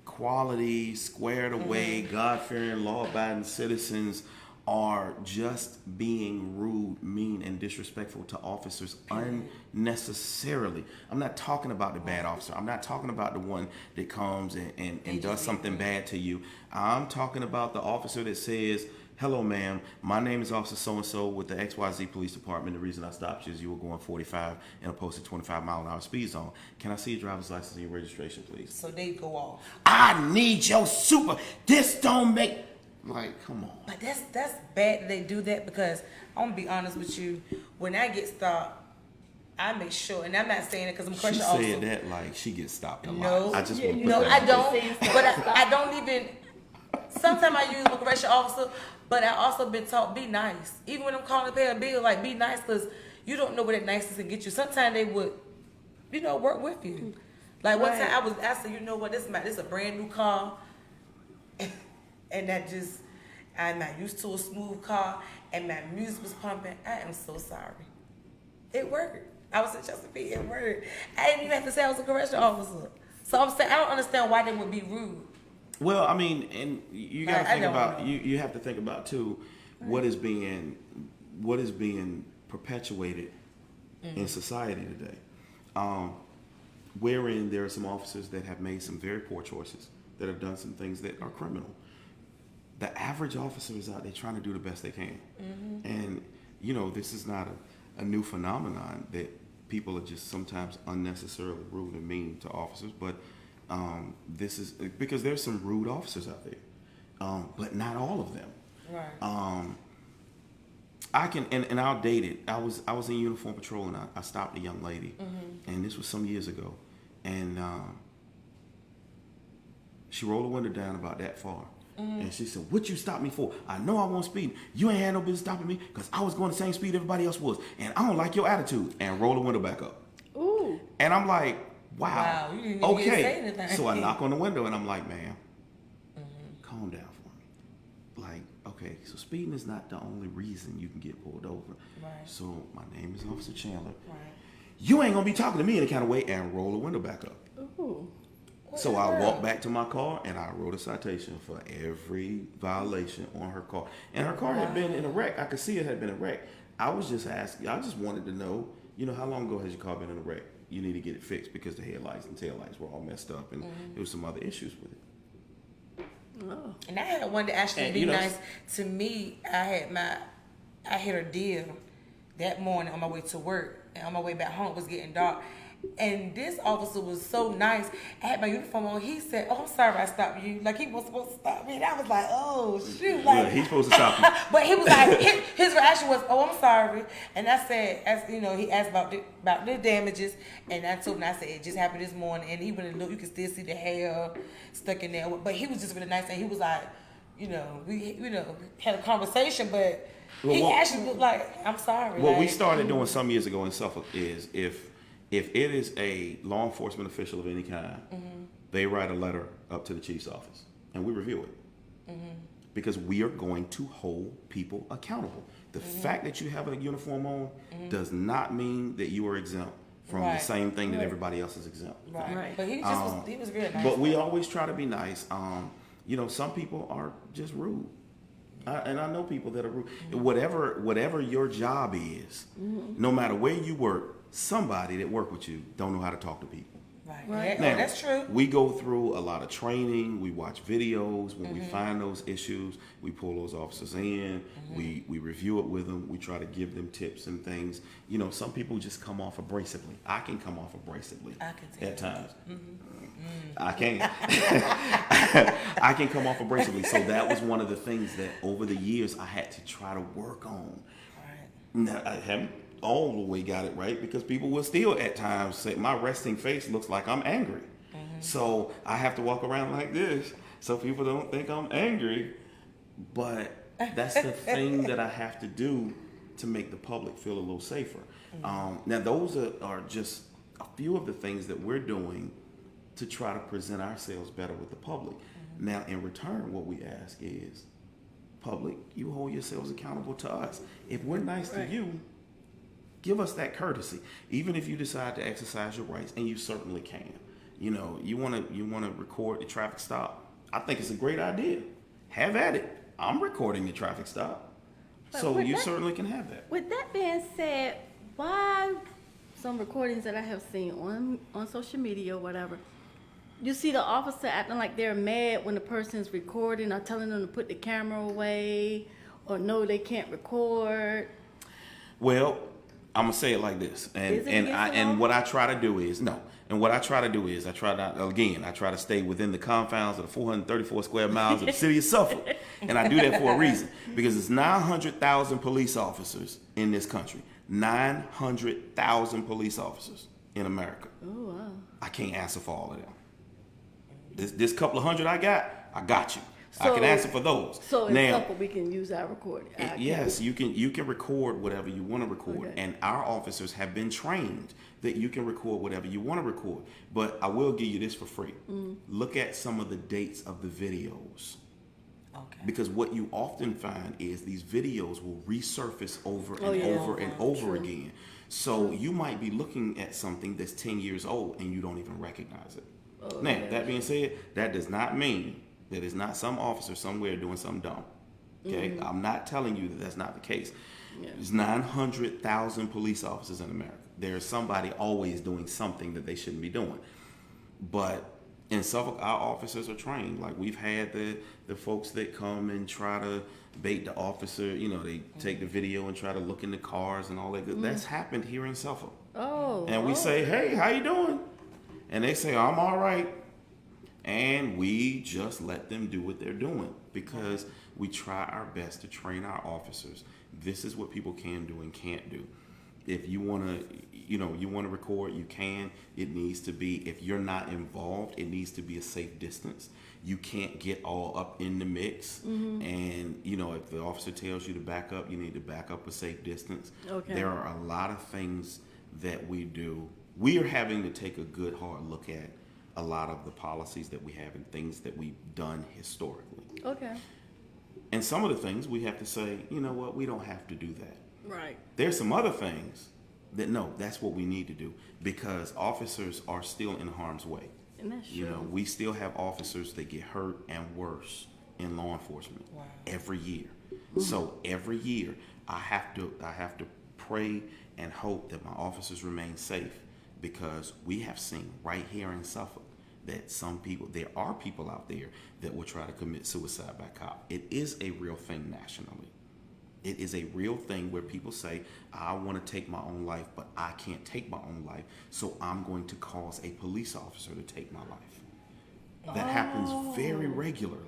quality, squared away, God-fearing, law-abiding citizens are just being rude, mean, and disrespectful to officers unnecessarily. I'm not talking about the bad officer. I'm not talking about the one that comes and does something bad to you. I'm talking about the officer that says, hello, ma'am, my name is Officer so-and-so with the XYZ Police Department. The reason I stopped you is you were going 45 in a posted 25-mile-an-hour speed zone. Can I see your driver's license and your registration, please?
So they go off.
I need your this don't make... Like, come on.
But that's bad that they do that, because I'm gonna be honest with you. When I get stopped, I make sure, and I'm not saying it because I'm a
She
correctional officer.
said that like she gets stopped a lot.
No,
I just want to put
no,
that
I
out there.
don't. But I don't even. Sometimes I use my correctional officer, but I also been taught be nice. Even when I'm calling to pay a bill, like be nice, because you don't know where that niceness can get you. Sometimes they would, work with you. Like one time I said, you know what, this is a brand new car. And I'm not used to a smooth car, and my music was pumping. I am so sorry. It worked. I was in Chesapeake. It worked. I didn't even have to say I was a correctional officer. So I'm saying I don't understand why they would be rude.
Well, I mean, and you got to
I
think
don't
about
know.
you have to think about too what is being perpetuated in society today, wherein there are some officers that have made some very poor choices, that have done some things that are criminal. The average officer is out there trying to do the best they can. And, this is not a new phenomenon that people are just sometimes unnecessarily rude and mean to officers, but this is because there's some rude officers out there, but not all of them.
Right.
I can, and I'll date it. I was in uniform patrol, and I stopped a young lady, and this was some years ago, and she rolled the window down about that far. And she said, what you stopped me for? I know I wasn't speeding. You ain't had no business stopping me because I was going the same speed everybody else was. And I don't like your attitude. And roll the window back up.
Ooh.
And I'm like, wow.
You didn't even say anything.
Okay. So I knock on the window and I'm like, ma'am, calm down for me. Like, okay, so speeding is not the only reason you can get pulled over.
Right.
So my name is Officer Chandler.
Right.
You ain't going to be talking to me any kind of way, and roll the window back up.
Ooh.
So I walked back to my car and I wrote a citation for every violation on her car. And her car had been in a wreck. I could see it had been a wreck. I was just asking, I just wanted to know, how long ago has your car been in a wreck? You need to get it fixed because the headlights and taillights were all messed up and there was some other issues with it.
Oh.
And I had one that actually
And,
be nice to me. I hit a deal that morning on my way to work, and on my way back home it was getting dark. And this officer was so nice. I had my uniform on. He said, "Oh, I'm sorry I stopped you." Like he was supposed to stop me. And I was like, "Oh shoot!" Like,
Yeah, he's supposed to stop you.
But he was like, his reaction was, "Oh, I'm sorry." And I said, he asked about the damages, and I told him, I said, "It just happened this morning." And he went and looked. You could still see the hair stuck in there. But he was just really nice, and he was like, we had a conversation, but he actually looked like, "I'm sorry."
What
like,
we started doing some years ago in Suffolk is if it is a law enforcement official of any kind, they write a letter up to the chief's office and we review it. Because we are going to hold people accountable. The fact that you have a uniform on does not mean that you are exempt from the same thing that everybody else is exempt from.
Right. But he was really nice.
But we always try to be nice. Some people are just rude. And I know people that are rude. Whatever your job is, no matter where you work, somebody that work with you don't know how to talk to people.
Right.
Now,
That's true.
We go through a lot of training. We watch videos. When we find those issues, we pull those officers in. We review it with them. We try to give them tips and things. Some people just come off abrasively. I can come off abrasively at times. I can. I can come off abrasively. So that was one of the things that over the years I had to try to work on.
Right.
Now, all the way got it right, because people will still at times say my resting face looks like I'm angry. So I have to walk around like this so people don't think I'm angry. But that's the thing that I have to do to make the public feel a little safer. Now, those are just a few of the things that we're doing to try to present ourselves better with the public. Now, in return, what we ask is, public, you hold yourselves accountable to us. If we're nice to you, give us that courtesy. Even if you decide to exercise your rights, and you certainly can. You know, you want to record the traffic stop. I think it's a great idea. Have at it. I'm recording the traffic stop.
But
So
with
you
that-
certainly can have that.
With that being said, why some recordings that I have seen on social media or whatever, you see the officer acting like they're mad when the person's recording or telling them to put the camera away or no, they can't record.
Well, I'm gonna say it like this,
Is it against the law?
and what I try to do is I try to stay within the confines of the 434 square miles of the city of Suffolk, and I do that for a reason, because it's 900,000 police officers in this country, 900,000 police officers in America.
Oh, wow.
I can't answer for all of them. This couple of hundred I got you. I can answer for those.
So in
now,
Suffolk, we can use our recording.
yes, you can record whatever you want to record,
Okay.
and our officers have been trained that you can record whatever you want to record. But I will give you this for free. Look at some of the dates of the videos,
Okay.
because what you often find is these videos will resurface over and
Oh, yeah.
over and over
True.
again. So you might be looking at something that's 10 years old and you don't even recognize it.
Oh,
Now,
yeah.
that being said, that does not mean that it's not some officer somewhere doing something dumb. Okay, I'm not telling you that that's not the case.
Yeah.
There's 900,000 police officers in America. There's somebody always doing something that they shouldn't be doing. But in Suffolk, our officers are trained. Like, we've had the folks that come and try to bait the officer. You know, they take the video and try to look in the cars and all that good. That's happened here in Suffolk.
Oh.
And we
oh.
say, hey, how you doing? And they say, I'm all right. And we just let them do what they're doing, because we try our best to train our officers. This is what people can do and can't do. If you want to record, you can. It needs to be, if you're not involved, it needs to be a safe distance. You can't get all up in the mix. And, if the officer tells you to back up, you need to back up a safe distance.
Okay.
There are a lot of things that we do. We are having to take a good hard look at a lot of the policies that we have and things that we've done historically.
Okay.
And some of the things we have to say, you know what, we don't have to do that.
Right.
There's some other things that, no, that's what we need to do, because officers are still in harm's way.
And that's true.
We still have officers that get hurt and worse in law enforcement every year. So every year I have to pray and hope that my officers remain safe, because we have seen right here in Suffolk that there are people out there that will try to commit suicide by cop. It is a real thing nationally. It is a real thing where people say, I want to take my own life, but I can't take my own life, so I'm going to cause a police officer to take my life. That happens very regularly.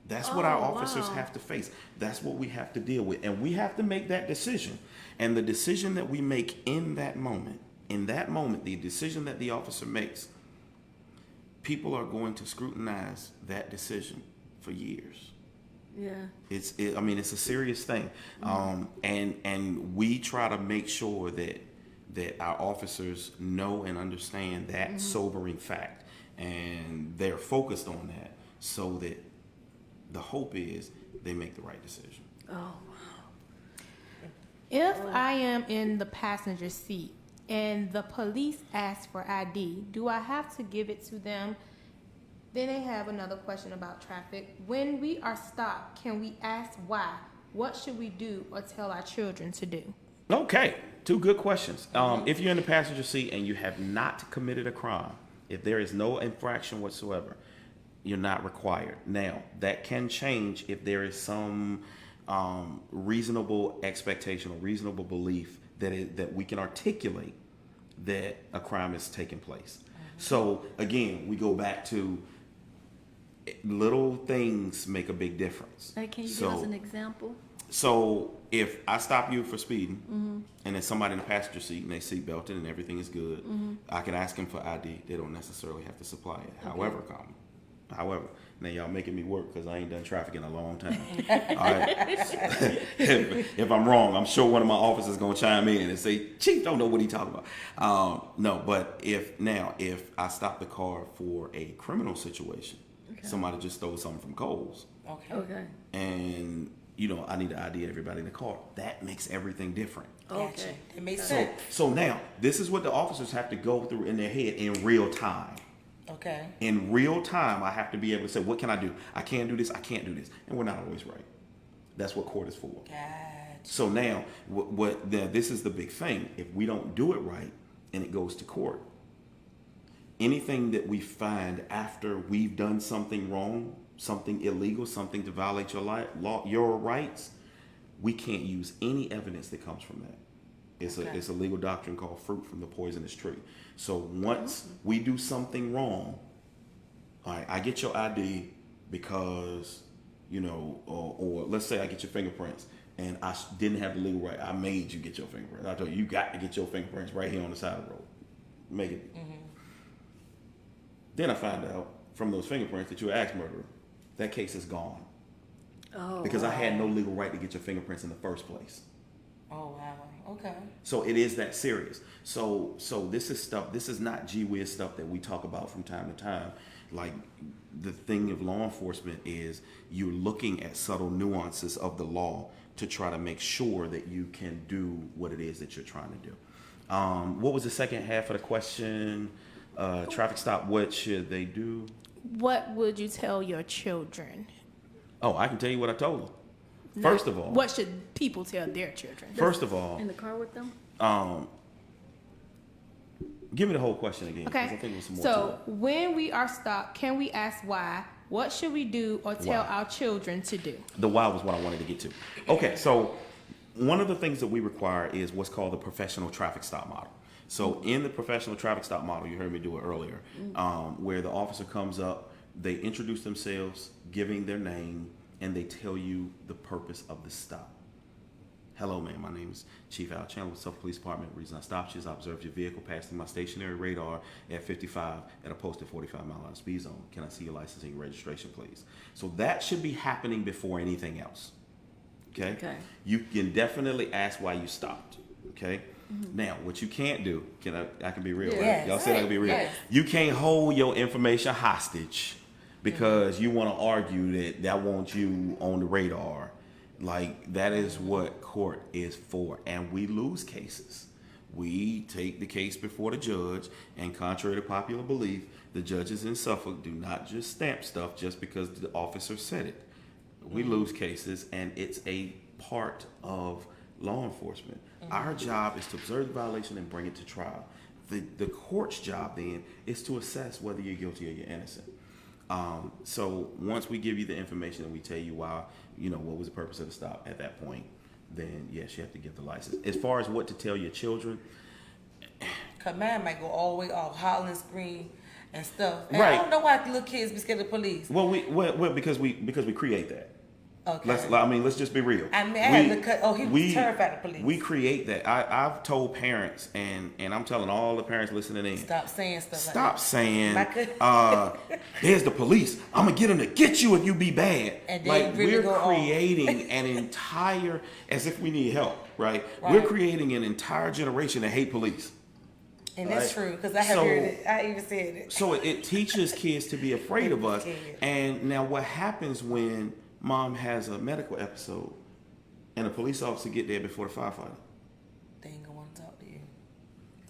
That's what our officers
wow.
have to face. That's what we have to deal with. And we have to make that decision. And the decision that we make in that moment, the decision that the officer makes, people are going to scrutinize that decision for years.
Yeah.
It's a serious thing. And we try to make sure that our officers know and understand that sobering fact. And they're focused on that, so that the hope is they make the right decision.
Oh.
If I am in the passenger seat and the police ask for ID, do I have to give it to them? Then they have another question about traffic. When we are stopped, can we ask why? What should we do or tell our children to do?
Okay, two good questions. If you're in the passenger seat and you have not committed a crime, if there is no infraction whatsoever, you're not required. Now, that can change if there is some reasonable expectation or reasonable belief that we can articulate that a crime is taking place. So again, we go back to little things make a big difference.
Hey, can you give
So,
us an example?
So if I stop you for speeding, and then somebody in the passenger seat and they seat belted and everything is good, I can ask them for ID. They don't necessarily have to supply it. However, now y'all making me work because I ain't done traffic in a long time. All right. if I'm wrong, I'm sure one of my officers gonna chime in and say, "Chief don't know what he talking about." No, but if I stop the car for a criminal situation, somebody just stole something from Kohl's,
Okay.
and I need to ID everybody in the car. That makes everything different.
Gotcha. It makes
So,
sense.
so now this is what the officers have to go through in their head in real time.
Okay.
In real time, I have to be able to say, what can I do? I can't do this. I can't do this. And we're not always right. That's what court is for.
Gotcha.
So now, this is the big thing. If we don't do it right and it goes to court, anything that we find after we've done something wrong, something illegal, something to violate your rights, we can't use any evidence that comes from that. It's a legal doctrine called fruit from the poisonous tree. So once we do something wrong, all right, I get your ID because, or let's say I get your fingerprints and I didn't have the legal right. I made you get your fingerprints. I told you got to get your fingerprints right here on the side of the road. Make it. Then I find out from those fingerprints that you're an axe murderer. That case is gone.
Oh.
Because I had no legal right to get your fingerprints in the first place.
Oh wow. Okay.
So it is that serious. So this is stuff. This is not gee whiz stuff that we talk about from time to time. Like the thing of law enforcement is you're looking at subtle nuances of the law to try to make sure that you can do what it is that you're trying to do. What was the second half of the question? Traffic stop. What should they do?
What would you tell your children?
Oh, I can tell you what I told them. First of all,
what should people tell their children?
First of all,
In the car with them?
give me the whole question again. 'Cause I
Okay.
think there's some more
So
to it.
when we are stopped, can we ask why? What should we do or tell
Why?
our children to do?
The why was what I wanted to get to. Okay, so one of the things that we require is what's called the professional traffic stop model. So in the professional traffic stop model, you heard me do it earlier, where the officer comes up, they introduce themselves, giving their name, and they tell you the purpose of the stop. Hello, ma'am. My name is Chief Chandler with Suffolk Police Department. The reason I stopped you is I observed your vehicle passing my stationary radar at 55 at a posted 45-mile-an-hour speed zone. Can I see your license and your registration, please? So that should be happening before anything else. Okay?
Okay.
You can definitely ask why you stopped. Okay? Now, what you can't do, I can be real, right?
Yes.
Y'all said I can be real.
Yes.
You can't hold your information hostage because you want to argue that wants you on the radar. Like, that is what court is for. And we lose cases. We take the case before the judge, and contrary to popular belief, the judges in Suffolk do not just stamp stuff just because the officer said it. We lose cases, and it's a part of law enforcement. Our job is to observe the violation and bring it to trial. The court's job then is to assess whether you're guilty or you're innocent. So once we give you the information and we tell you why, what was the purpose of the stop at that point, then yes, you have to give the license. As far as what to tell your children,
Cause mine might go all the way off, hollering, scream, and stuff. And
Right.
I don't know why little kids be scared of police.
well, because we create that.
Okay.
Let's just be real.
I mean, I had to cut. Oh, he was terrified of police.
We create that. I've told parents, and I'm telling all the parents listening in.
Stop saying stuff like
Stop
that.
saying,
My
there's the police. I'm going to get them to get you if you be bad.
And they
like,
really
we're
go off.
creating an entire, as if we need help, right?
Right.
We're creating an entire generation that hate police.
And that's
Right.
true, because I have
So-
heard it. I even said it.
So it teaches kids to be afraid of us.
Scared.
And now what happens when mom has a medical episode and a police officer get there before the firefighter?
They ain't gonna want to talk to you.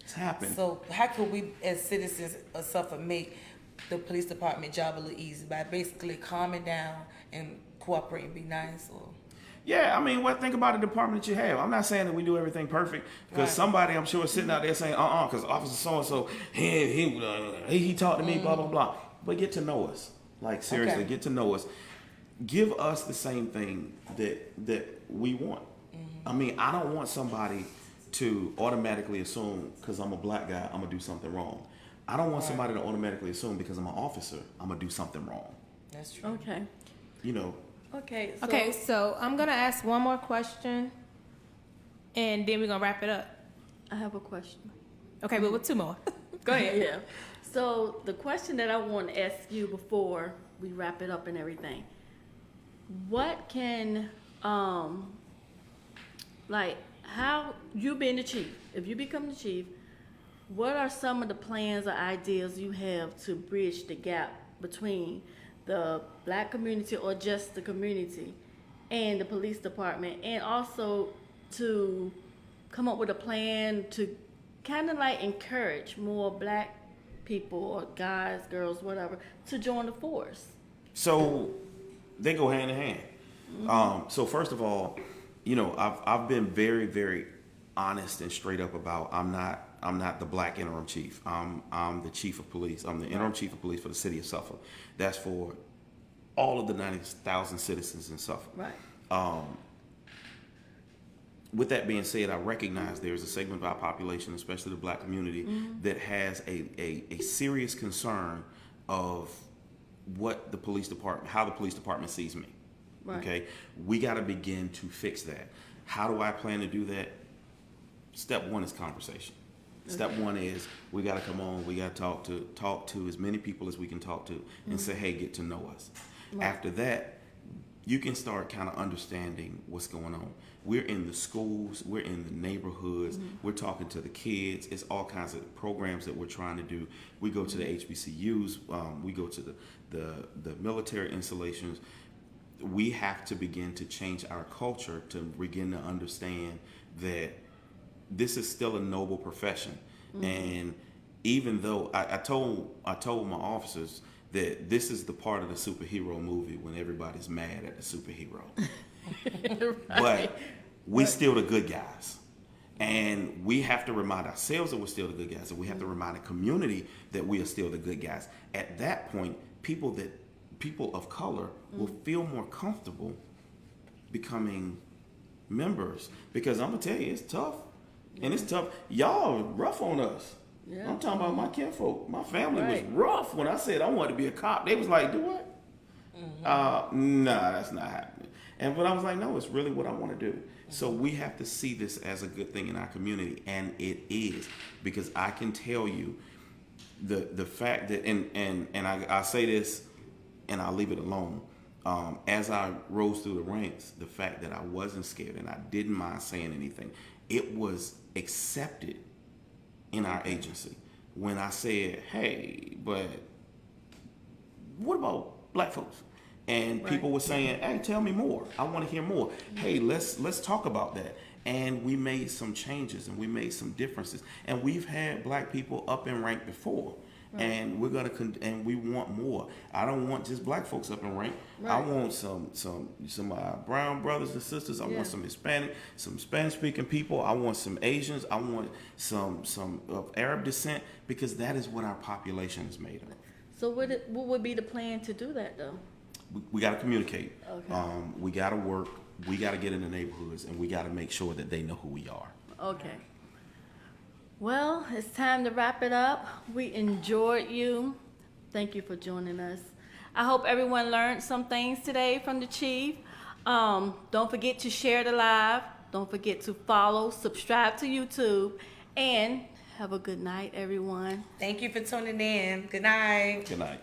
It's happened.
So how can we, as citizens of Suffolk, make the police department job a little easy by basically calming down and cooperating, be nice, or
Yeah, I mean, think about the department that you have. I'm not saying that we do everything perfect, because
Right.
somebody, I'm sure, is sitting out there saying, because Officer so-and-so, he talked to me, blah, blah, blah. But get to know us. Like, seriously,
Okay.
get to know us. Give us the same thing that we want. I mean, I don't want somebody to automatically assume, because I'm a black guy, I'm going to do something wrong. I don't want somebody to automatically assume, because I'm an officer, I'm going to do something wrong.
that's true.
Okay. Okay. So,
Okay, so I'm gonna ask one more question, and then we're gonna wrap it up.
I have a question.
Okay, but with two more. Go ahead.
Yeah. So the question that I want to ask you before we wrap it up and everything, what can, like, how you being the chief, if you become the chief, what are some of the plans or ideas you have to bridge the gap between the black community or just the community and the police department, and also to come up with a plan to kind of like encourage more black people or guys, girls, whatever, to join the force?
So they go hand in hand. So first of all, you know, I've been very, very honest and straight up about I'm not the black interim chief. I'm the chief of police. I'm the interim chief of police for the city of Suffolk. That's for all of the 90,000 citizens in Suffolk.
Right.
With that being said, I recognize there's a segment of our population, especially the black community, that has a serious concern of what the police department, how the police department sees me.
Right.
Okay, we got to begin to fix that. How do I plan to do that? Step one is conversation. Step one is we got to come on. We got to talk to as many people as we can talk to, and say, hey, get to know us.
Right.
After that, you can start kind of understanding what's going on. We're in the schools, we're in the neighborhoods, we're talking to the kids. It's all kinds of programs that we're trying to do. We go to the HBCUs, we go to the military installations. We have to begin to change our culture to begin to understand that this is still a noble profession. And even though I told my officers that this is the part of the superhero movie when everybody's mad at the superhero. But we still the good guys. And we have to remind ourselves that we're still the good guys, and we have to remind the community that we are still the good guys. At that point, people of color will feel more comfortable becoming members. Because I'm gonna tell you, it's tough. And it's tough. Y'all are rough on us.
Yeah.
I'm talking about my kinfolk. My family
Right.
was rough when I said I wanted to be a cop. They was like, do what? Nah, that's not happening. But I was like, no, it's really what I want to do. So we have to see this as a good thing in our community, and it is, because I can tell you the fact that, and I say this, and I'll leave it alone. As I rose through the ranks, the fact that I wasn't scared and I didn't mind saying anything, it was accepted in our agency when I said, hey, but what about black folks? And people were saying, hey, tell me more. I want to hear more. Hey, let's talk about that. And we made some changes and we made some differences. And we've had black people up in rank before. Right. And we're gonna and we want more. I don't want just black folks up in rank. Right. I want some brown brothers and sisters. I want some Hispanic, some Spanish speaking people. I want some Asians. I want some of Arab descent, because that is what our population is made of.
So what would be the plan to do that though?
We got to communicate.
Okay.
We got to work. We got to get in the neighborhoods, and we got to make sure that they know who we are.
Okay. Well, it's time to wrap it up. We enjoyed you. Thank you for joining us. I hope everyone learned some things today from the chief. Don't forget to share the live. Don't forget to follow, subscribe to YouTube, and have a good night, everyone.
Thank you for tuning in. Good night.
Good night.